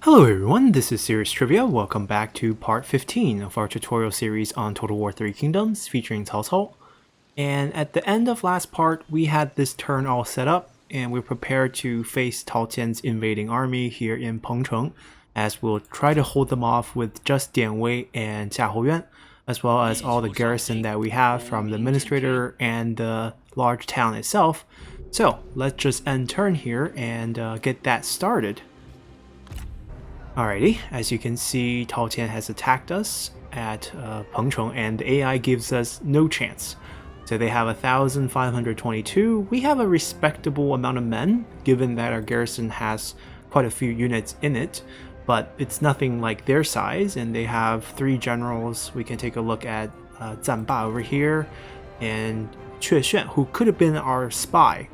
Hello everyone, this is Serious Trivia. Welcome back to part 15 of our tutorial series on Total War 3 Kingdoms featuring Cao Cao. And at the end of last part, we had this turn all set up and we're prepared to face Tao Qian's invading army here in Pengcheng, as we'll try to hold them off with just Dian Wei and Xia Houyuan, as well as all the garrison that we have from the administrator and the large town itself. So let's just end turn here and get that started. Alrighty, as you can see, Tao Qian has attacked us at Pengcheng, and the AI gives us no chance. So they have 1,522. We have a respectable amount of men, given that our garrison has quite a few units in it, but it's nothing like their size, and they have 3 generals. We can take a look at Zhan Ba over here, and Que Xuan, who could have been our spy.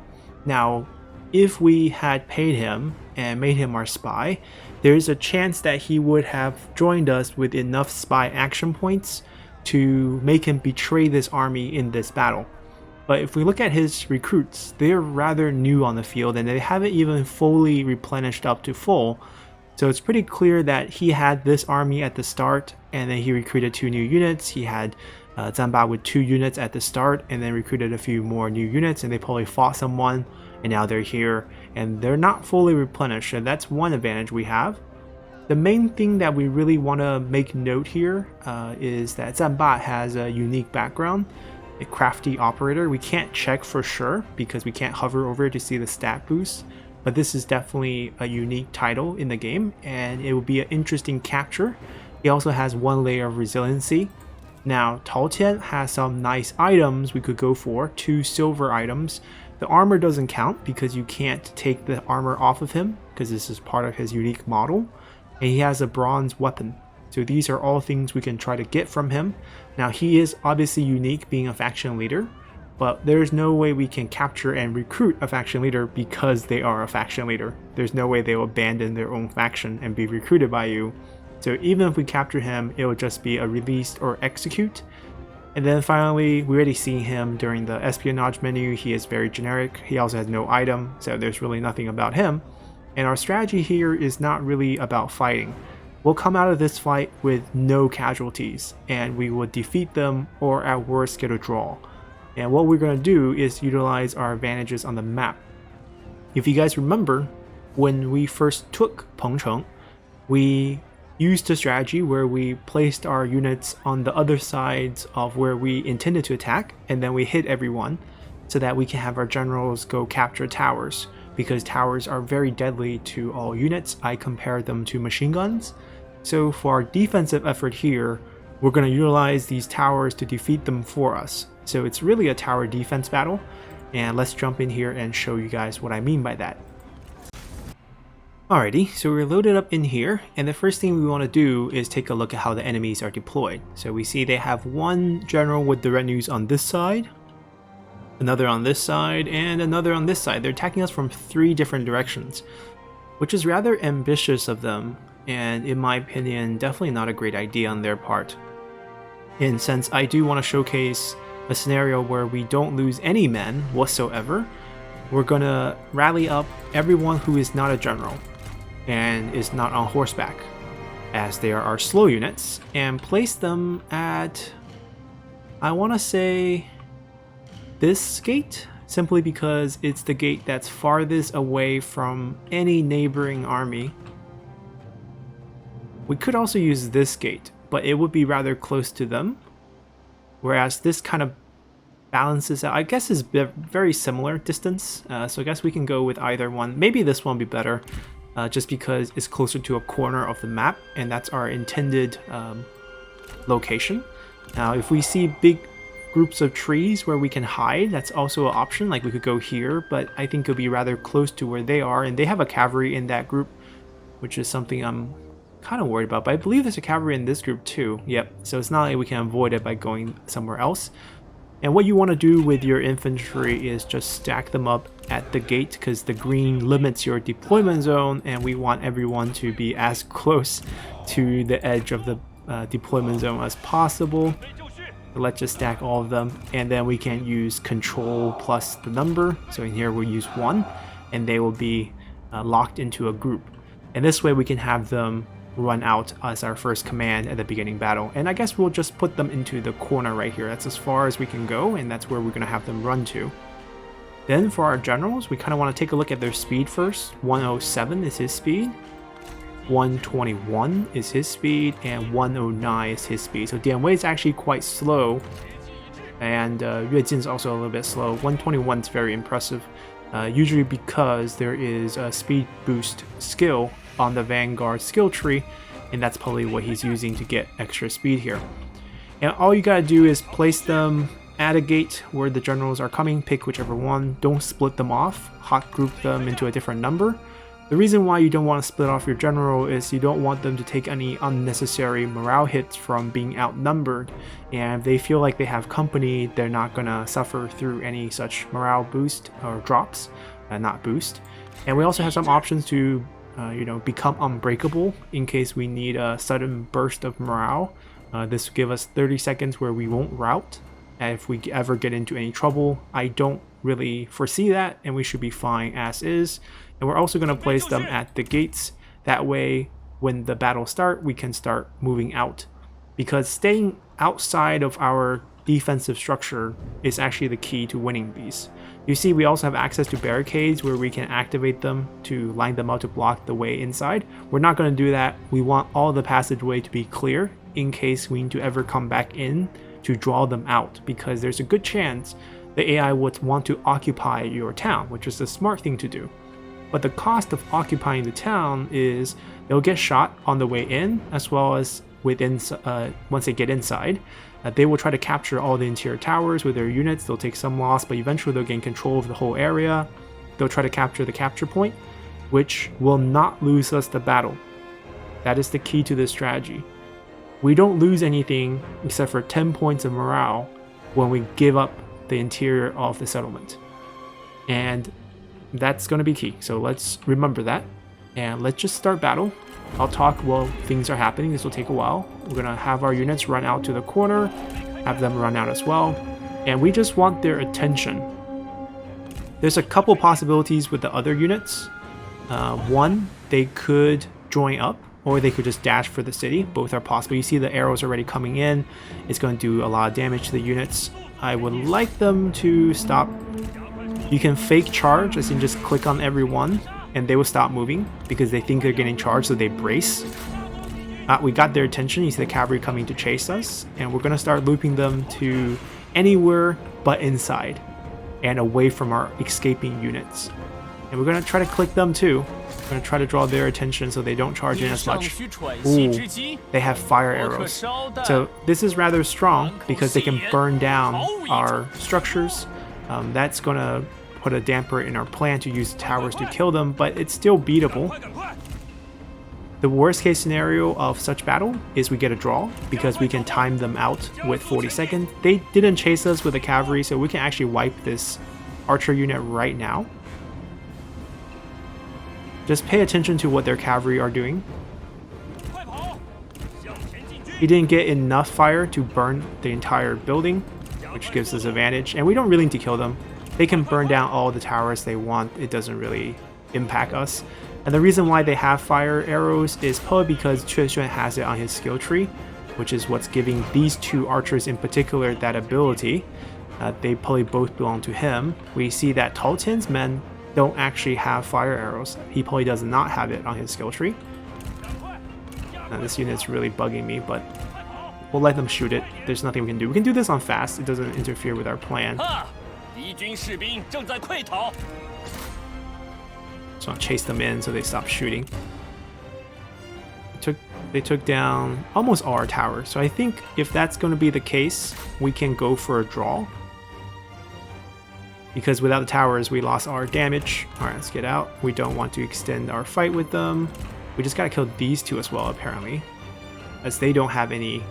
Now, if we had paid him and made him our spy, there's a chance that he would have joined us with enough spy action points to make him betray this army in this battle. But if we look at his recruits, they're rather new on the field and they haven't even fully replenished up to full. So it's pretty clear that he had this army at the start and then he recruited 2 new units. He had Zhan Ba with 2 units at the start and then recruited a few more new units, and they probably fought someone and now they're here and they're not fully replenished, and that's one advantage we have. The main thing that we really want to make note here is that Zhan Ba has a unique background, a crafty operator. We can't check for sure because we can't hover over it to see the stat boost, but this is definitely a unique title in the game and it will be an interesting capture. He also has 1 layer of resiliency. Now Tao Qian has some nice items we could go for, 2 silver items. The armor doesn't count because you can't take the armor off of him because this is part of his unique model. And he has a bronze weapon. So these are all things we can try to get from him. Now he is obviously unique being a faction leader, but there's no way we can capture and recruit a faction leader because they are a faction leader. There's no way they will abandon their own faction and be recruited by you. So even if we capture him, it will just be a release or execute. And then finally, we already see him during the espionage menu. He is very generic. He also has no item, so there's really nothing about him. And our strategy here is not really about fighting. We'll come out of this fight with no casualties, and we will defeat them or at worst get a draw. And what we're going to do is utilize our advantages on the map. If you guys remember, when we first took Pengcheng, we used a strategy where we placed our units on the other sides of where we intended to attack, and then we hit everyone so that we can have our generals go capture towers, because towers are very deadly to all units. I compare them to machine guns. So for our defensive effort here, we're going to utilize these towers to defeat them for us. So it's really a tower defense battle, and let's jump in here and show you guys what I mean by that. Alrighty, so we're loaded up in here, and the first thing we want to do is take a look at how the enemies are deployed. So we see they have 1 general with the retinues on this side, another on this side, and another on this side. They're attacking us from 3 different directions, which is rather ambitious of them, and in my opinion, definitely not a great idea on their part. And since I do want to showcase a scenario where we don't lose any men whatsoever, we're gonna rally up everyone who is not a general and is not on horseback, as they are our slow units, and place them at, I want to say, this gate, simply because it's the gate that's farthest away from any neighboring army. We could also use this gate, but it would be rather close to them, whereas this kind of balances out. I guess is very similar distance, so I guess we can go with either one. Maybe this one would be better, just because it's closer to a corner of the map, and that's our intended location. Now if we see big groups of trees where we can hide, that's also an option. Like we could go here, but I think it'll be rather close to where they are, and they have a cavalry in that group, which is something I'm kind of worried about. But I believe there's a cavalry in this group too. Yep, so it's not like we can avoid it by going somewhere else. And what you want to do with your infantry is just stack them up at the gate, because the green limits your deployment zone, and we want everyone to be as close to the edge of the deployment zone as possible. So let's just stack all of them, and then we can use control plus the number. So in here we'll use 1, and they will be locked into a group. And this way we can have them run out as our first command at the beginning battle. And I guess we'll just put them into the corner right here. That's as far as we can go, and that's where we're going to have them run to. Then for our generals, we kind of want to take a look at their speed first. 107 is his speed, 121 is his speed, and 109 is his speed. So Dian Wei is actually quite slow, and Yue Jin is also a little bit slow. 121 is very impressive, usually because there is a speed boost skill on the Vanguard skill tree, and that's probably what he's using to get extra speed here. And all you gotta do is place them at a gate where the generals are coming, pick whichever one, don't split them off, hot group them into a different number. The reason why you don't want to split off your general is you don't want them to take any unnecessary morale hits from being outnumbered, and if they feel like they have company, they're not gonna suffer through any such morale boost or drops, not boost. And we also have some options to become unbreakable in case we need a sudden burst of morale. This will give us 30 seconds where we won't rout if we ever get into any trouble. I don't really foresee that, and we should be fine as is. And we're also going to place them at the gates. That way, when the battle starts, we can start moving out. Because staying outside of our defensive structure is actually the key to winning these. You see, we also have access to barricades where we can activate them to line them up to block the way inside. We're not going to do that. We want all the passageway to be clear in case we need to ever come back in to draw them out, because there's a good chance the AI would want to occupy your town, which is the smart thing to do. But the cost of occupying the town is they'll get shot on the way in, as well as within once they get inside. They will try to capture all the interior towers with their units. They'll take some loss, but eventually they'll gain control of the whole area. They'll try to capture the capture point, which will not lose us the battle. That is the key to this strategy. We don't lose anything except for 10 points of morale when we give up the interior of the settlement. And that's going to be key. So let's remember that. And let's just start battle. I'll talk while things are happening. This will take a while. We're going to have our units run out to the corner, have them run out as well. And we just want their attention. There's a couple possibilities with the other units. One, they could join up, or they could just dash for the city. Both are possible. You see the arrows already coming in. It's going to do a lot of damage to the units. I would like them to stop. You can fake charge, as in just click on every one, and they will stop moving because they think they're getting charged, so they brace. We got their attention. You see the cavalry coming to chase us, and we're going to start looping them to anywhere but inside and away from our escaping units. And we're going to try to click them too. We're going to try to draw their attention so they don't charge in as much. Ooh, they have fire arrows. So this is rather strong because they can burn down our structures. That's going to put a damper in our plan to use towers to kill them, but it's still beatable. The worst case scenario of such battle is we get a draw because we can time them out with 40 seconds. They didn't chase us with the cavalry, so we can actually wipe this archer unit right now. Just pay attention to what their cavalry are doing. He didn't get enough fire to burn the entire building, which gives us advantage, and we don't really need to kill them. They can burn down all the towers they want. It doesn't really impact us. And the reason why they have fire arrows is probably because Chue Xuan has it on his skill tree, which is what's giving these two archers in particular that ability. They probably both belong to him. We see that Tao Tian's men don't actually have fire arrows. He probably does not have it on his skill tree. Now this unit's really bugging me, but we'll let them shoot it. There's nothing we can do. We can do this on fast. It doesn't interfere with our plan. So I'll chase them in so they stop shooting. They took down almost all our towers. So I think if that's going to be the case, we can go for a draw. Because without the towers, we lost our damage. Alright, let's get out. We don't want to extend our fight with them. We just gotta kill these two as well, apparently, as they don't have any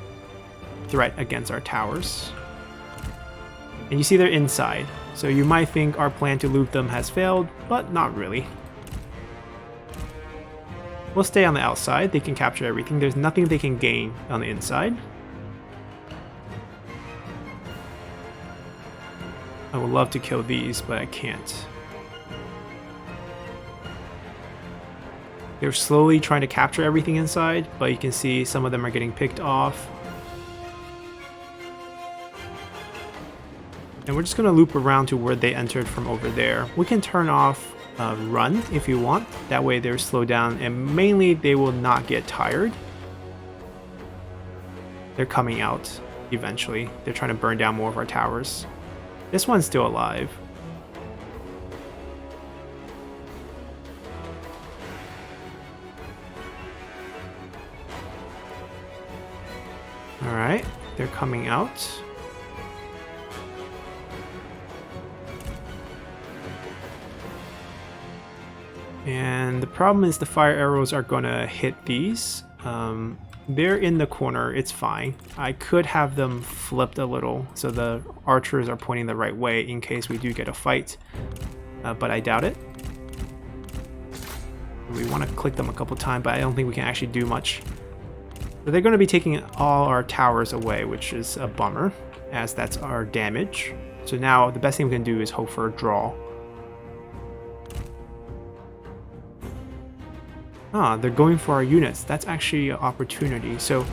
threat against our towers. And you see they're inside, so you might think our plan to loop them has failed, but not really. We'll stay on the outside. They can capture everything. There's nothing they can gain on the inside. I would love to kill these, but I can't. They're slowly trying to capture everything inside, but you can see some of them are getting picked off. And we're just going to loop around to where they entered from over there. We can turn off run if you want. That way they're slowed down and mainly they will not get tired. They're coming out eventually. They're trying to burn down more of our towers. This one's still alive. Alright, they're coming out. And the problem is the fire arrows are gonna hit these. They're in the corner, it's fine. I could have them flipped a little so the archers are pointing the right way in case we do get a fight, but I doubt it. We want to click them a couple times, but I don't think we can actually do much. So they're going to be taking all our towers away, which is a bummer, as that's our damage. So now the best thing we can do is hope for a draw. Ah, they're going for our units. That's actually an opportunity. So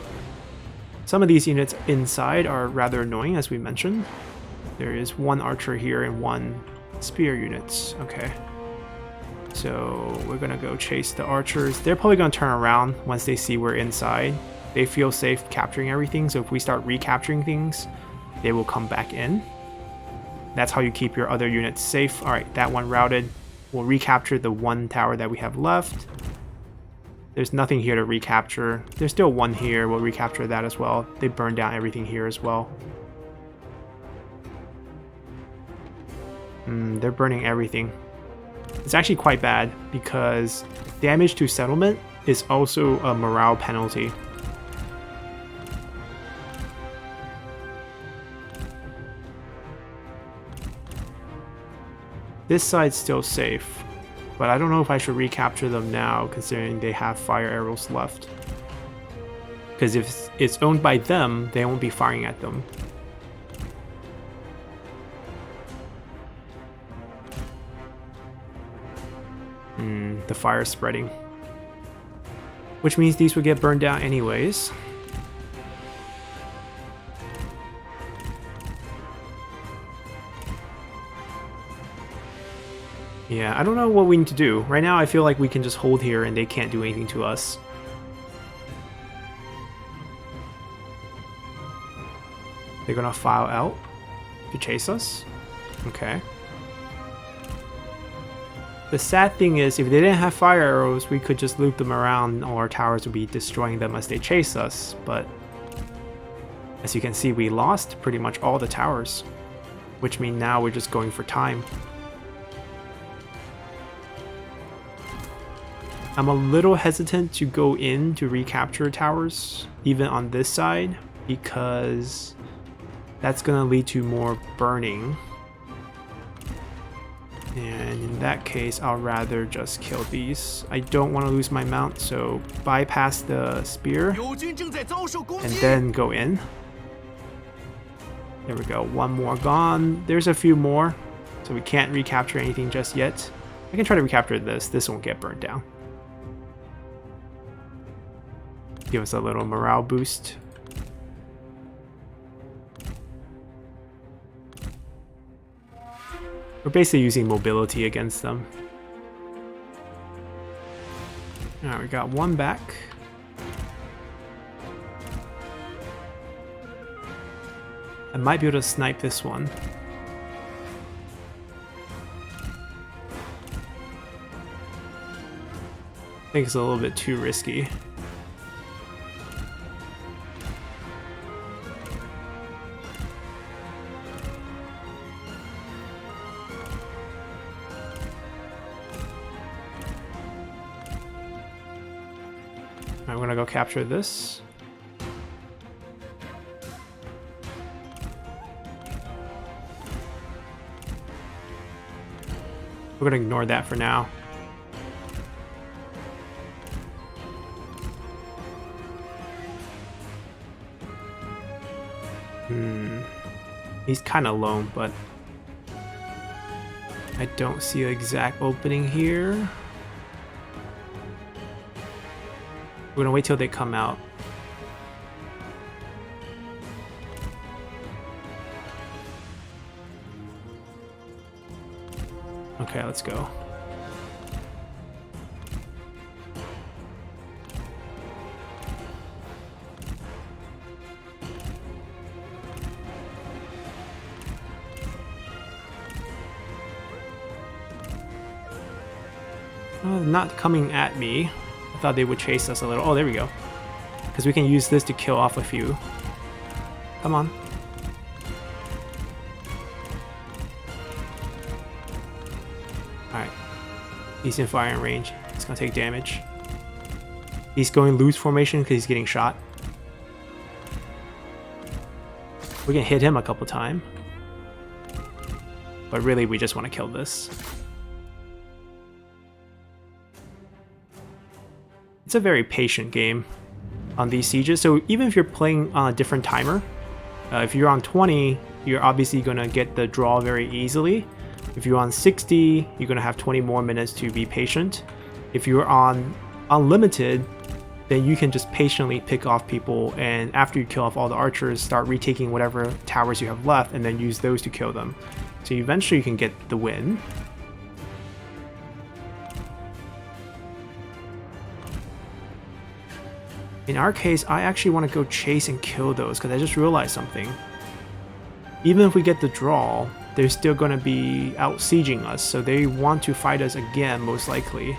some of these units inside are rather annoying, as we mentioned. There is one archer here and one spear units. Okay. So we're going to go chase the archers. They're probably going to turn around once they see we're inside. They feel safe capturing everything. So if we start recapturing things, they will come back in. That's how you keep your other units safe. All right, that one routed. We'll recapture the one tower that we have left. There's nothing here to recapture. There's still one here. We'll recapture that as well. They burned down everything here as well. They're burning everything. It's actually quite bad because damage to settlement is also a morale penalty. This side's still safe, but I don't know if I should recapture them now considering they have fire arrows left. Because if it's owned by them, they won't be firing at them. The fire's spreading. Which means these would get burned down anyways. Yeah, I don't know what we need to do. Right now I feel like we can just hold here and they can't do anything to us. They're gonna file out to chase us. Okay. The sad thing is, if they didn't have fire arrows, we could just loop them around and all our towers would be destroying them as they chase us, but as you can see, we lost pretty much all the towers, which means now we're just going for time. I'm a little hesitant to go in to recapture towers, even on this side, because that's going to lead to more burning. And in that case, I'll rather just kill these. I don't want to lose my mount, so bypass the spear and then go in. There we go, one more gone. There's a few more, so we can't recapture anything just yet. I can try to recapture this. This won't get burnt down. Give us a little morale boost. We're basically using mobility against them. Alright, we got one back. I might be able to snipe this one. I think it's a little bit too risky. I'm gonna go capture this. We're gonna ignore that for now. He's kind of lone, but I don't see an exact opening here. We're gonna wait till they come out. Okay, let's go. Not coming at me. I thought they would chase us a little. Oh, there we go. Because we can use this to kill off a few. Come on. Alright. He's in firing range. He's gonna take damage. He's going loose formation because he's getting shot. We can hit him a couple times. But really, we just want to kill this. It's a very patient game on these sieges. So even if you're playing on a different timer, if you're on 20, you're obviously going to get the draw very easily. If you're on 60, you're going to have 20 more minutes to be patient. If you're on unlimited, then you can just patiently pick off people, and after you kill off all the archers, start retaking whatever towers you have left and then use those to kill them. So eventually you can get the win. In our case, I actually want to go chase and kill those because I just realized something. Even if we get the draw, they're still going to be out sieging us, so they want to fight us again, most likely.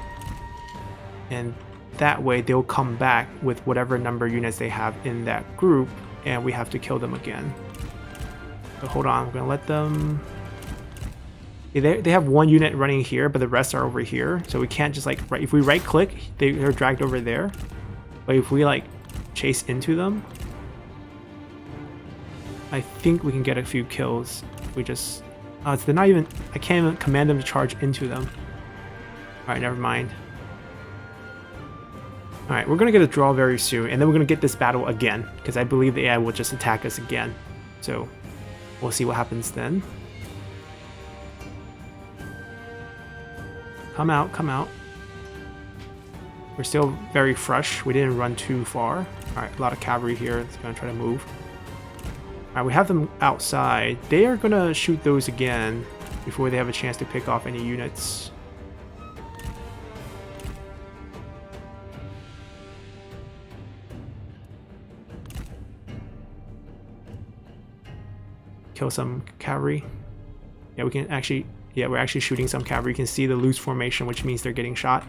And that way they'll come back with whatever number of units they have in that group, and we have to kill them again. So hold on, we're going to let them... They have one unit running here, but the rest are over here, so we can't just like... If we right click, they're dragged over there. But if we like chase into them, I think we can get a few kills. We just, they're not even, I can't even command them to charge into them. Alright, never mind. Alright, we're gonna get a draw very soon, and then we're gonna get this battle again, because I believe the AI will just attack us again. So we'll see what happens then. Come out, come out. We're still very fresh. We didn't run too far. Alright, a lot of cavalry here. It's going to try to move. Alright, we have them outside. They are going to shoot those again before they have a chance to pick off any units. Kill some cavalry. Yeah, we can actually... Yeah, we're actually shooting some cavalry. You can see the loose formation, which means they're getting shot.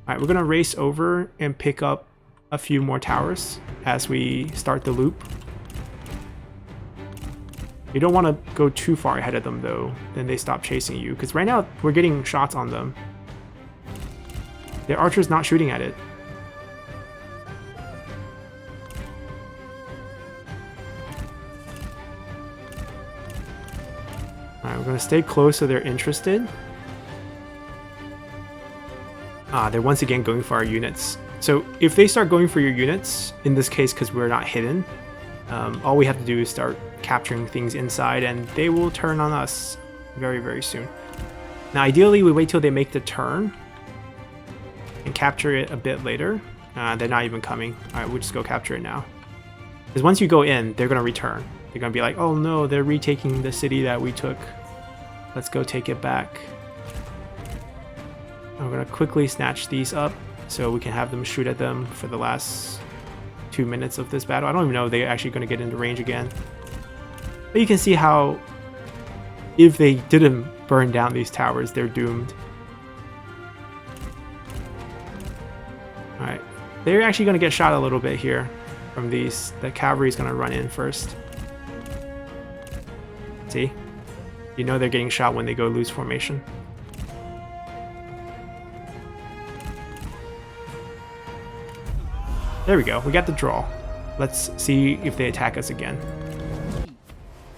Alright, we're going to race over and pick up a few more towers as we start the loop. You don't want to go too far ahead of them though, then they stop chasing you, because right now we're getting shots on them. Their archer's not shooting at it. Alright, we're going to stay close so they're interested. They're once again going for our units. So if they start going for your units, in this case because we're not hidden, all we have to do is start capturing things inside and they will turn on us very, very soon. Now ideally we wait till they make the turn and capture it a bit later. They're not even coming. Alright, we'll just go capture it now. Because once you go in, they're going to return. They're going to be like, oh no, they're retaking the city that we took. Let's go take it back. I'm going to quickly snatch these up so we can have them shoot at them for the last 2 minutes of this battle. I don't even know if they're actually going to get into range again. But you can see how if they didn't burn down these towers, they're doomed. Alright, they're actually going to get shot a little bit here from these. The cavalry is going to run in first. See? You know they're getting shot when they go loose formation. There we go, we got the draw. Let's see if they attack us again.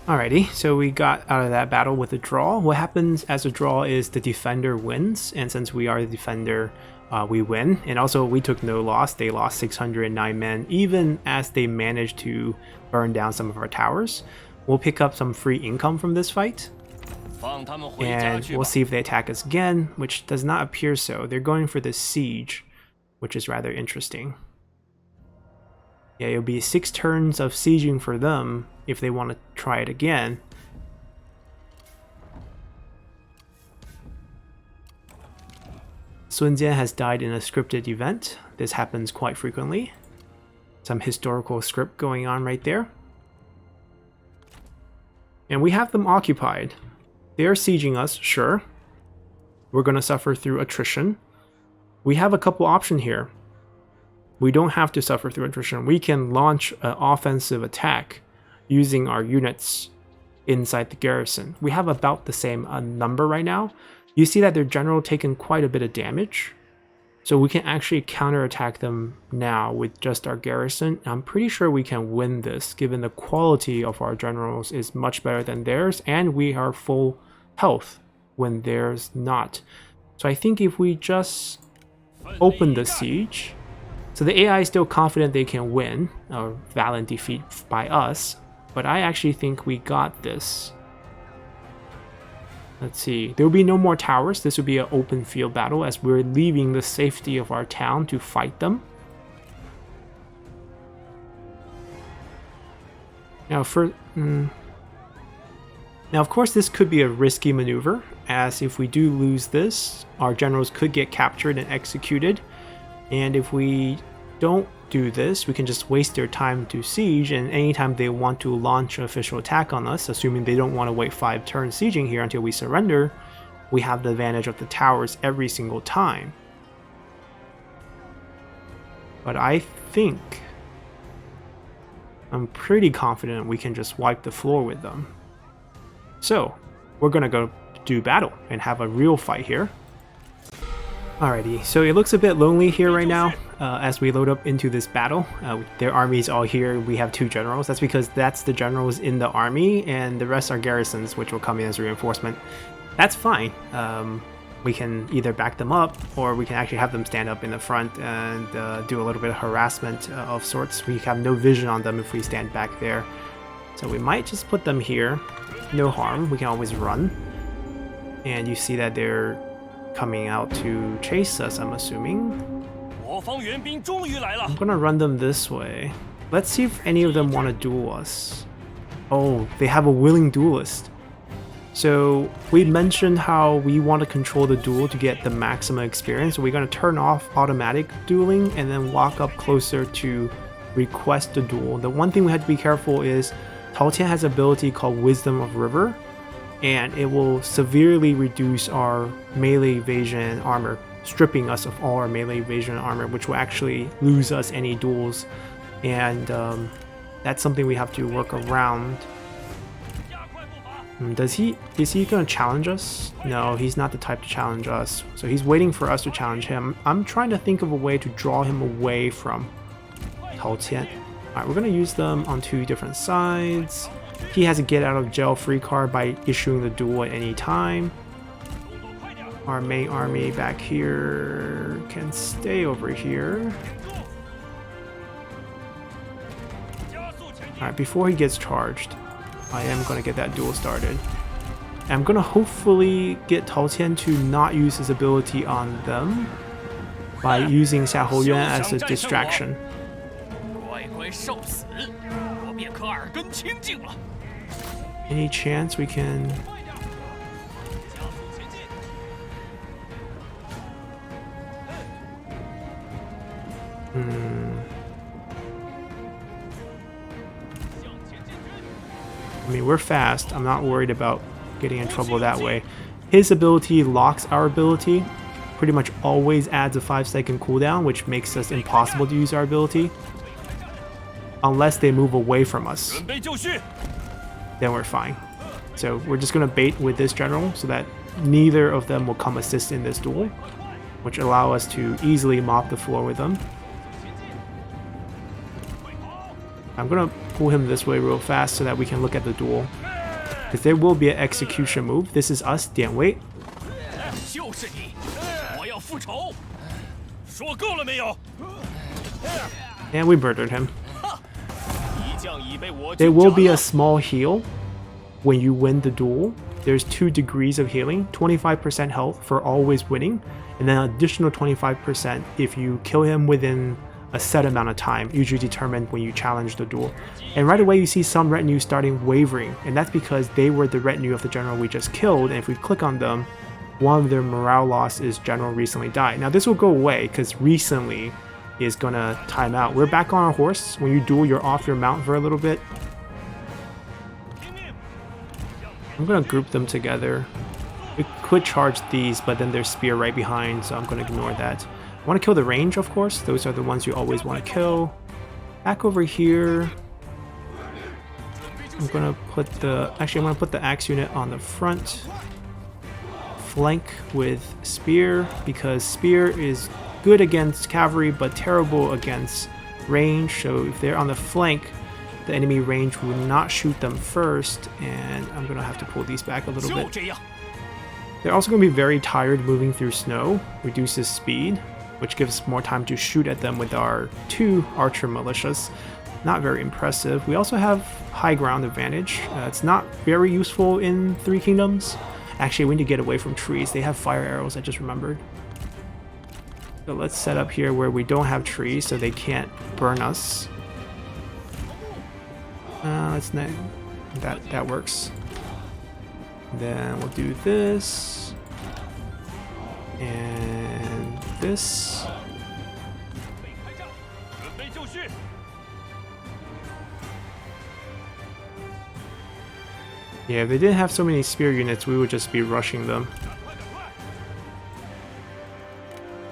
Alrighty, so we got out of that battle with a draw. What happens as a draw is the defender wins, and since we are the defender, we win. And also we took no loss. They lost 609 men, even as they managed to burn down some of our towers. We'll pick up some free income from this fight. And we'll see if they attack us again, which does not appear so. They're going for the siege, which is rather interesting. Yeah, it'll be 6 turns of sieging for them if they want to try it again. Sun Jian has died in a scripted event. This happens quite frequently. Some historical script going on right there. And we have them occupied. They are sieging us, sure. We're going to suffer through attrition. We have a couple options here. We don't have to suffer through attrition. We can launch an offensive attack using our units inside the garrison. We have about the same number right now. You see that their general taken quite a bit of damage. So we can actually counterattack them now with just our garrison. I'm pretty sure we can win this, given the quality of our generals is much better than theirs, and we are full health when theirs not. So I think if we just open the siege, so the AI is still confident they can win, a valiant defeat by us, but I actually think we got this. Let's see, there will be no more towers. This will be an open field battle as we're leaving the safety of our town to fight them. Now, now of course this could be a risky maneuver, as if we do lose this, our generals could get captured and executed. And if we don't do this, we can just waste their time to siege, and anytime they want to launch an official attack on us, assuming they don't want to wait 5 turns sieging here until we surrender, we have the advantage of the towers every single time. But I think I'm pretty confident we can just wipe the floor with them. So we're gonna go do battle and have a real fight here. Alrighty, so it looks a bit lonely here right now as we load up into this battle. Their army's all here. We have 2 generals. That's because that's the generals in the army, and the rest are garrisons, which will come in as reinforcement. That's fine. We can either back them up, or we can actually have them stand up in the front and do a little bit of harassment of sorts. We have no vision on them if we stand back there. So we might just put them here. No harm. We can always run. And you see that they're coming out to chase us, I'm assuming. I'm gonna run them this way. Let's see if any of them want to duel us. Oh, they have a willing duelist. So we mentioned how we want to control the duel to get the maximum experience. So we're going to turn off automatic dueling and then walk up closer to request the duel. The one thing we have to be careful is Cao Cao has an ability called Wisdom of River, and it will severely reduce our melee evasion armor, stripping us of all our melee evasion armor, which will actually lose us any duels. And that's something we have to work around. Is he gonna challenge us? No, he's not the type to challenge us. So he's waiting for us to challenge him. I'm trying to think of a way to draw him away from Cao Cao. Alright, we're gonna use them on 2 different sides. He has a get out of jail free card by issuing the duel at any time. Our main army back here can stay over here. Alright, before he gets charged, I am going to get that duel started. I'm going to hopefully get Cao Cao to not use his ability on them by using Xiahou Yuan as a distraction. Any chance we can... I mean, we're fast. I'm not worried about getting in trouble that way. His ability locks our ability. Pretty much always adds a 5-second cooldown, which makes us impossible to use our ability. Unless they move away from us. Then we're fine. So we're just going to bait with this general so that neither of them will come assist in this duel, which allow us to easily mop the floor with them. I'm going to pull him this way real fast so that we can look at the duel. Because there will be an execution move. This is us, Dian Wei. And we murdered him. There will be a small heal when you win the duel. there's 2 degrees of healing, 25% health for always winning, and then additional 25% if you kill him within a set amount of time, usually determined when you challenge the duel. And right away you see some retinue starting wavering, and that's because they were the retinue of the general we just killed, and if we click on them, one of their morale loss is general recently died. Now this will go away because recently is gonna time out. We're back on our horse. When you duel, you're off your mount for a little bit. I'm gonna group them together. We could charge these, but then there's spear right behind, so I'm gonna ignore that. I want to kill the range, of course. Those are the ones you always want to kill. Back over here, I'm gonna put the axe unit on the front. Flank with spear, because spear is good against cavalry but terrible against range. So if they're on the flank, the enemy range will not shoot them first, and I'm gonna have to pull these back a little bit. They're also gonna be very tired moving through snow, reduces speed, which gives more time to shoot at them with our 2 archer militias. Not very impressive. We also have high ground advantage. It's not very useful in 3 Kingdoms. Actually, we need to get away from trees. They have fire arrows, I just remembered. So let's set up here where we don't have trees so they can't burn us. That works. Then we'll do this. And this. Yeah, if they didn't have so many spear units, we would just be rushing them.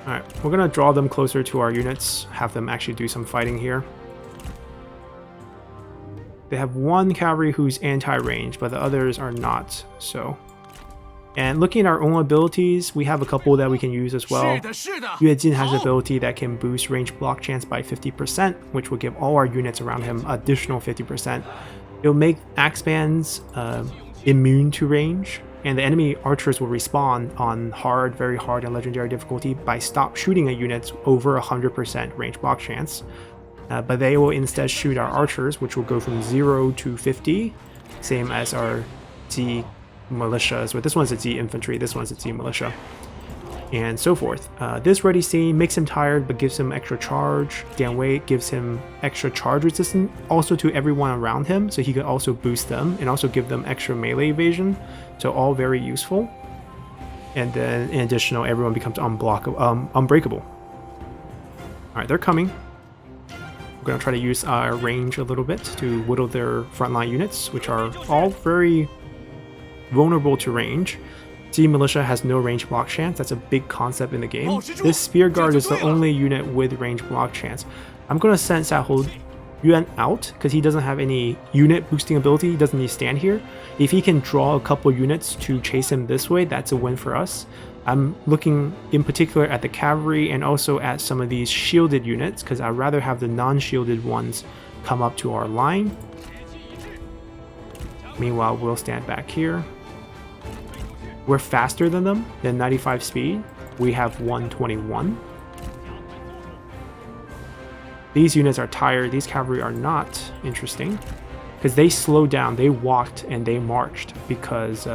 Alright, we're gonna draw them closer to our units, have them actually do some fighting here. They have 1 cavalry who's anti-range, but the others are not, so... And looking at our own abilities, we have a couple that we can use as well. Yue Jin has an ability that can boost range block chance by 50%, which will give all our units around him additional 50%. It'll make axe bands immune to range, and the enemy archers will respawn on hard, very hard, and legendary difficulty by stop shooting at units over 100% range block chance. But they will instead shoot our archers, which will go from 0 to 50, same as our Z militias. Well, this one's a Z infantry, this one's a Z militia, and so forth. This Ready Scene makes him tired but gives him extra charge. Dian Wei gives him extra charge resistance also to everyone around him, so he can also boost them and also give them extra melee evasion, so all very useful. And then in addition, everyone becomes unbreakable. Alright, they're coming. We're going to try to use our range a little bit to whittle their frontline units, which are all very vulnerable to range. Z Militia has no range block chance. That's a big concept in the game. This Spear Guard is the only unit with range block chance. I'm going to send Xiahou Yuan out because he doesn't have any unit boosting ability. He doesn't need to stand here. If he can draw a couple units to chase him this way, that's a win for us. I'm looking in particular at the cavalry and also at some of these shielded units because I'd rather have the non-shielded ones come up to our line. Meanwhile, we'll stand back here. We're faster than them, than 95 speed. We have 121. These units are tired. These cavalry are not. Interesting. Because they slowed down. They walked and they marched because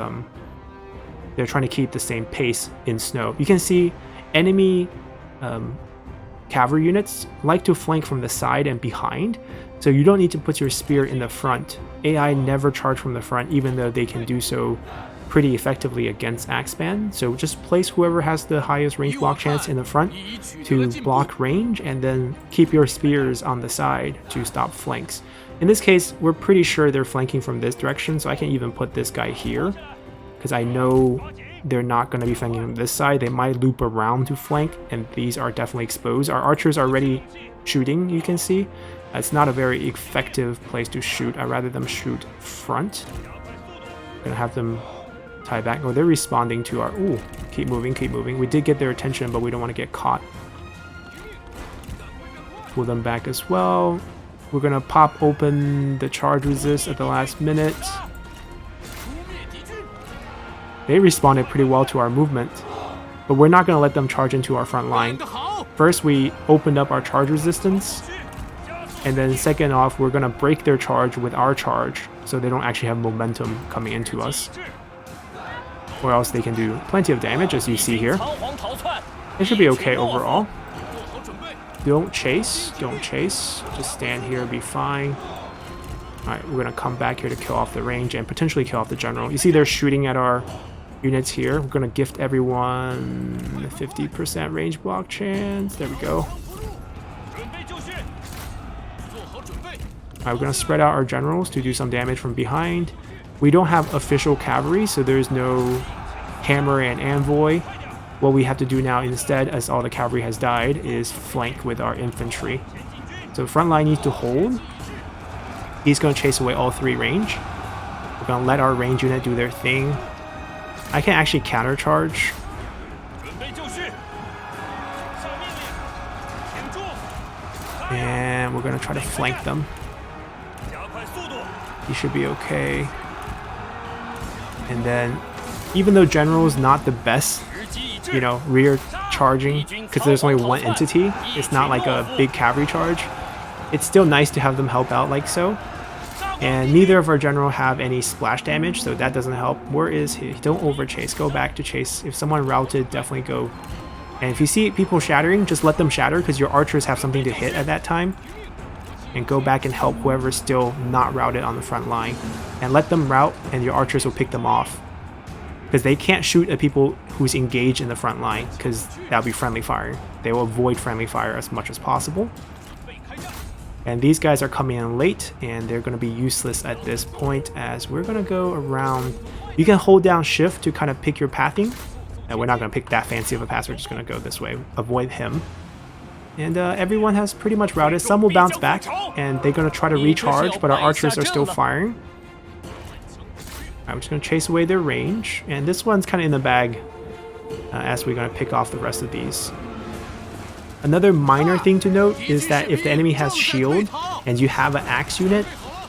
they're trying to keep the same pace in snow. You can see enemy cavalry units like to flank from the side and behind. So you don't need to put your spear in the front. AI never charge from the front, even though they can do so pretty effectively against Axeman. So just place whoever has the highest range block chance in the front to block range, and then keep your spears on the side to stop flanks. In this case, we're pretty sure they're flanking from this direction, so I can even put this guy here, because I know they're not going to be flanking from this side. They might loop around to flank, and these are definitely exposed. Our archers are already shooting, you can see. It's not a very effective place to shoot. I'd rather them shoot front. I'm gonna have them tie back. Oh, they're responding to our... Ooh, keep moving, keep moving. We did get their attention, but we don't want to get caught. Pull them back as well. We're gonna pop open the charge resist at the last minute. They responded pretty well to our movement, but we're not gonna let them charge into our front line. First, we opened up our charge resistance, and then second off, we're gonna break their charge with our charge, so they don't actually have momentum coming into us. or else they can do plenty of damage, as you see here. It should be okay overall. Don't chase, don't chase. Just stand here, be fine. Alright, we're gonna come back here to kill off the range and potentially kill off the general. You see they're shooting at our units here. We're gonna gift everyone 50% range block chance. There we go. Alright, we're gonna spread out our generals to do some damage from behind. We don't have official cavalry, so there's no hammer and envoy. What we have to do now instead, as all the cavalry has died, is flank with our infantry. So front line needs to hold. He's going to chase away all 3 range. We're going to let our range unit do their thing. I can actually countercharge. And we're going to try to flank them. He should be okay. And then, even though general is not the best, you know, rear charging, because there's only one entity, it's not like a big cavalry charge, it's still nice to have them help out like so. And neither of our general have any splash damage, so that doesn't help. Where is he? Don't over chase, go back to chase. If someone routed, definitely go. And if you see people shattering, just let them shatter, because your archers have something to hit at that time. And go back and help whoever's still not routed on the front line. And let them rout, and your archers will pick them off. Because they can't shoot at people who's engaged in the front line, because that'll be friendly fire. They will avoid friendly fire as much as possible. And these guys are coming in late, and they're going to be useless at this point, as we're going to go around. You can hold down shift to kind of pick your pathing. And we're not going to pick that fancy of a path, we're just going to go this way, avoid him. And everyone has pretty much routed. Some will bounce back, and they're going to try to recharge, but our archers are still firing. I'm just going to chase away their range, and this one's kind of in the bag as we're going to pick off the rest of these. Another minor thing to note is that if the enemy has shield and you have an axe unit,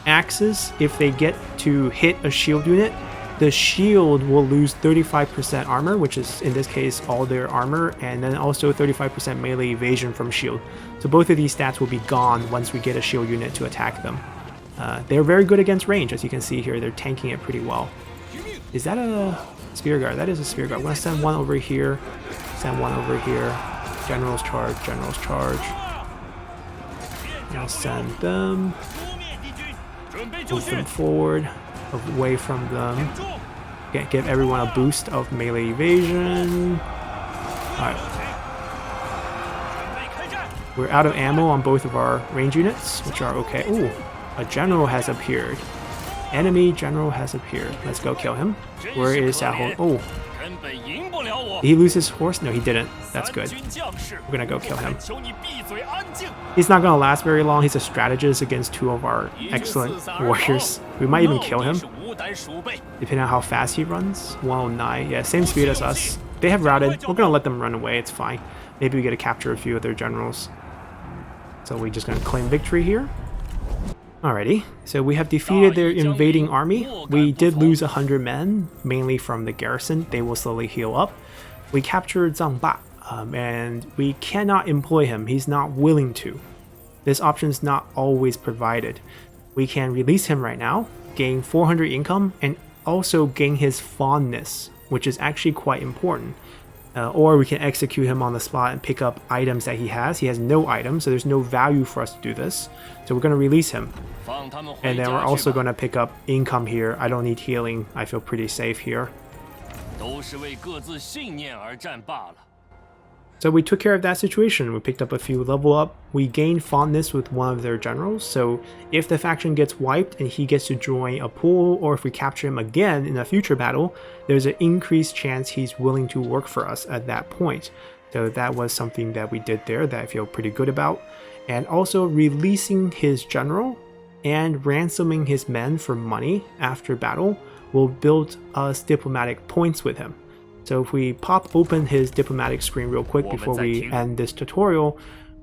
axes, if they get to hit a shield unit, the shield will lose 35% armor, which is in this case all their armor, and then also 35% melee evasion from shield. So both of these stats will be gone once we get a shield unit to attack them. They're very good against range, as you can see here. They're tanking it pretty well. Is that a spear guard? That is a spear guard. I'm going to send one over here, send one over here. Generals charge, generals charge. I'll send them. Move them forward, away from them. Give everyone a boost of melee evasion. Alright. We're out of ammo on both of our range units, which are okay. Ooh, a general has appeared. Enemy general has appeared. Let's go kill him. Where is that whole... Oh. Did he lose his horse? No, he didn't. That's good. We're gonna go kill him. He's not gonna last very long. He's a strategist against 2 of our excellent warriors. We might even kill him, depending on how fast he runs. 109. Yeah, same speed as us. They have routed. We're gonna let them run away. It's fine. Maybe we get to capture a few of their generals. So we're just gonna claim victory here. Alrighty, so we have defeated their invading army. We did lose 100 men, mainly from the garrison. They will slowly heal up. We captured Zhang Ba, and we cannot employ him. He's not willing to. This option is not always provided. We can release him right now, gain 400 income, and also gain his fondness, which is actually quite important. Or we can execute him on the spot and pick up items that he has. He has no items, so there's no value for us to do this. So we're going to release him. And then we're also going to pick up income here. I don't need healing. I feel pretty safe here. So we took care of that situation. We picked up a few level up. We gained fondness with one of their generals. So if the faction gets wiped and he gets to join a pool, or if we capture him again in a future battle, there's an increased chance he's willing to work for us at that point. So that was something that we did there that I feel pretty good about. And also releasing his general and ransoming his men for money after battle will build us diplomatic points with him. So if we pop open his diplomatic screen real quick before we end this tutorial,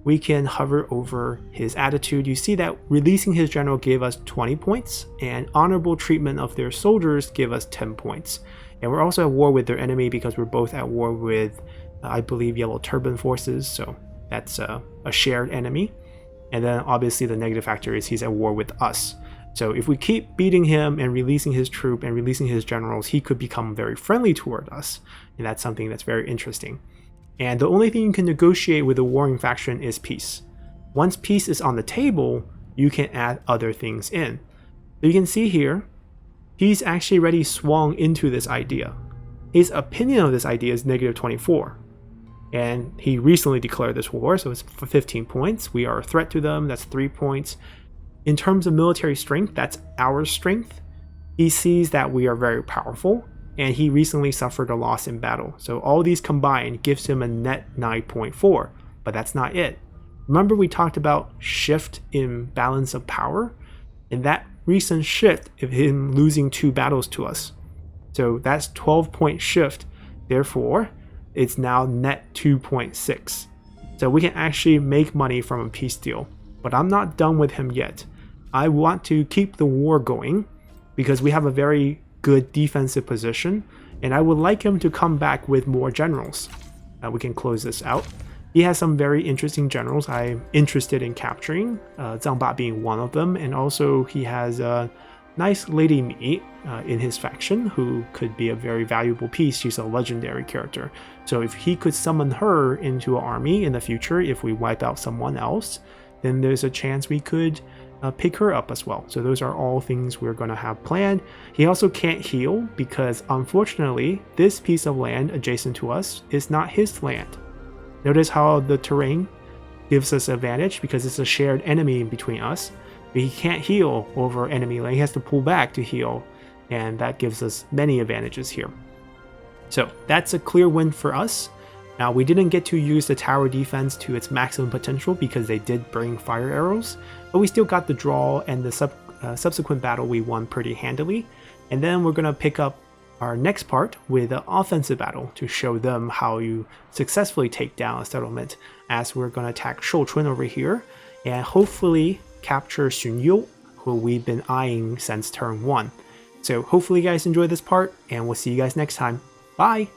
we can hover over his attitude. You see that releasing his general gave us 20 points, and honorable treatment of their soldiers give us 10 points. And we're also at war with their enemy because we're both at war with, I believe, Yellow Turban forces, so that's a shared enemy. And then obviously the negative factor is he's at war with us. So if we keep beating him and releasing his troop and releasing his generals, he could become very friendly toward us. And that's something that's very interesting. And the only thing you can negotiate with a warring faction is peace. Once peace is on the table, you can add other things in. So you can see here, he's actually already swung into this idea. His opinion of this idea is -24. And he recently declared this war, so it's for 15 points. We are a threat to them, that's 3 points. In terms of military strength, that's our strength. He sees that we are very powerful, and he recently suffered a loss in battle. So all these combined gives him a net 9.4, but that's not it. Remember we talked about shift in balance of power? And that recent shift of him losing 2 battles to us. So that's 12-point shift, therefore it's now net 2.6. So we can actually make money from a peace deal. But I'm not done with him yet. I want to keep the war going because we have a very good defensive position, and I would like him to come back with more generals. We can close this out. He has some very interesting generals I'm interested in capturing, Zhang Ba being one of them, and also he has a nice Lady Mi in his faction who could be a very valuable piece. She's a legendary character. So if he could summon her into an army in the future, if we wipe out someone else, then there's a chance we could pick her up as well. So those are all things we're going to have planned. He also can't heal because unfortunately this piece of land adjacent to us is not his land. Notice how the terrain gives us advantage because it's a shared enemy between us, but he can't heal over enemy land. He has to pull back to heal, and that gives us many advantages here. So that's a clear win for us. Now, we didn't get to use the tower defense to its maximum potential because they did bring fire arrows, but we still got the draw, and the subsequent battle we won pretty handily. And then we're going to pick up our next part with an offensive battle to show them how you successfully take down a settlement, as we're going to attack Shouchun over here and hopefully capture Xun Yu, who we've been eyeing since turn 1. So hopefully you guys enjoyed this part, and we'll see you guys next time. Bye!